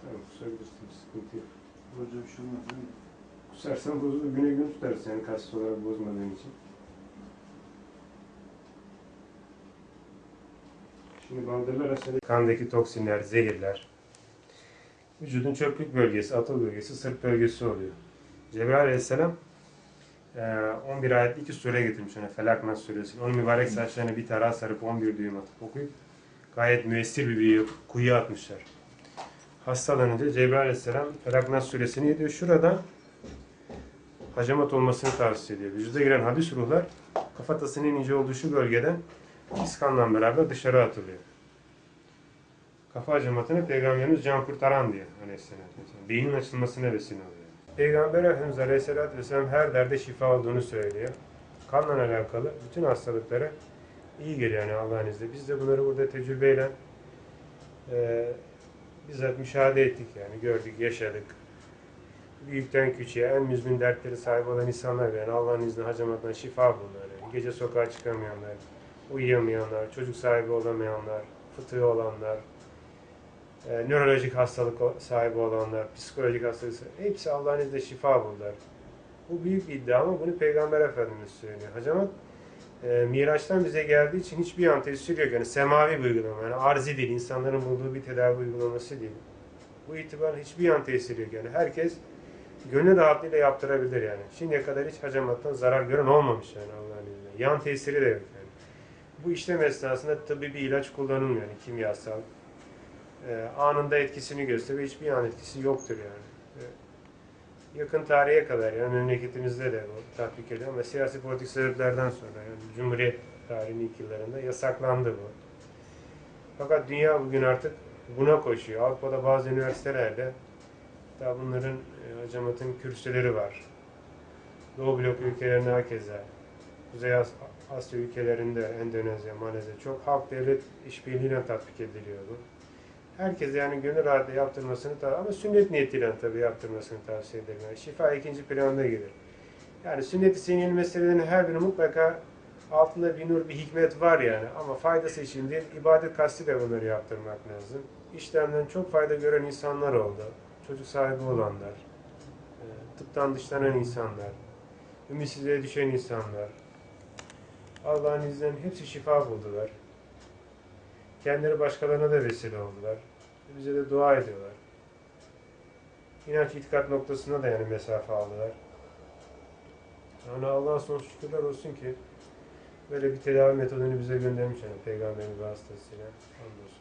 Tamam, kusabilirsin. Sıkıntı yok. Hoca bir şey olmaz değil mi? Kusarsan bozulur. Güne gün tutarız yani kasıt olarak bozmadığın için. Şimdi bandırlar aşağıda kandaki toksinler, zehirler, vücudun çöplük bölgesi, atal bölgesi, sırt bölgesi oluyor. Cebrail Aleyhisselam 11 ayetli 2 sure getirmiş ona, Felak Nas suresini. Onun mübarek saçlarına bir tarağa sarıp 11 düğüm atıp okuyup gayet müessir bir büyü kuyuya atmışlar. Hastalanınca Cebrail Aleyhisselam Felak Nas suresini ediyor. Şurada hacamat olmasını tavsiye ediyor. Vücuda giren habis ruhlar kafatasının ince olduğu şu bölgeden pis kanla beraber dışarı atılıyor. Kafa hacamatını Peygamberimiz can kurtaran diye Aleyhisselam. Beynin açılmasına vesile oluyor. Peygamber Efendimiz Aleyhisselatü Vesselam her derde şifa olduğunu söylüyor. Kanla alakalı bütün hastalıklara iyi geliyor yani Allah'ın izniyle. Biz de bunları burada tecrübeyle bizzat müşahede ettik yani gördük, yaşadık. Büyükten küçüğe en müzmin dertleri sahibi olan insanlar yani Allah'ın izniyle hacamattan şifa bulurlar. Yani. Gece sokağa çıkamayanlar, uyuyamayanlar, çocuk sahibi olamayanlar, fıtığı olanlar, nörolojik hastalık sahibi olanlar, psikolojik hastalık sahibi, hepsi Allah'ın izniyle şifa buldular. Bu büyük bir iddia ama bunu Peygamber Efendimiz söylüyor. Hacamat Miraç'tan bize geldiği için hiçbir yan tesiri yok. Yani semavi bir uygulama, yani arzi değil, insanların bulduğu bir tedavi uygulaması değil. Bu itibarla hiçbir yan tesiri yok. Yani herkes gönül rahatlığıyla yaptırabilir yani. Şimdiye kadar hiç hacamattan zarar gören olmamış yani Allah'ın izniyle. Yan tesiri de yok yani. Bu işlem esnasında tıbbi bir ilaç kullanılmıyor yani kimyasal. Anında etkisini gösterir ve hiçbir yan etkisi yoktur yani. Yakın tarihe kadar yani memleketimizde de bu tatbik ediyor ama siyasi politik sebeplerden sonra yani Cumhuriyet tarihinin ilk yıllarında yasaklandı bu. Fakat dünya bugün artık buna koşuyor. Avrupa'da bazı üniversitelerde daha bunların hacamatın kürsüleri var. Doğu blok ülkelerinde hakeza. Kuzey Asya ülkelerinde Endonezya, Malezya çok halk devlet işbirliğiyle tatbik ediliyor bu. Herkes yani gönül rahatlığı yaptırmasını ama sünnet niyetiyle tabii yaptırmasını tavsiye ederim. Yani şifa ikinci planda gelir. Yani sünnet-i seniyyenin meselelerinin her biri mutlaka altında bir nur, bir hikmet var yani. Ama faydası için değil, ibadet kastıyla bunları yaptırmak lazım. İşlemden çok fayda gören insanlar oldu. Çocuk sahibi olanlar, tıptan dışlanan insanlar, ümitsizliğe düşen insanlar. Allah'ın izniyle hepsi şifa buldular. Kendileri başkalarına da vesile oldular. Bize de dua ediyorlar. İnanç, itikat noktasında da yani mesafe aldılar. Yani Allah'a son şükürler olsun ki böyle bir tedavi metodunu bize göndermiş yani Peygamberimiz vasıtasıyla. Hamdolsun.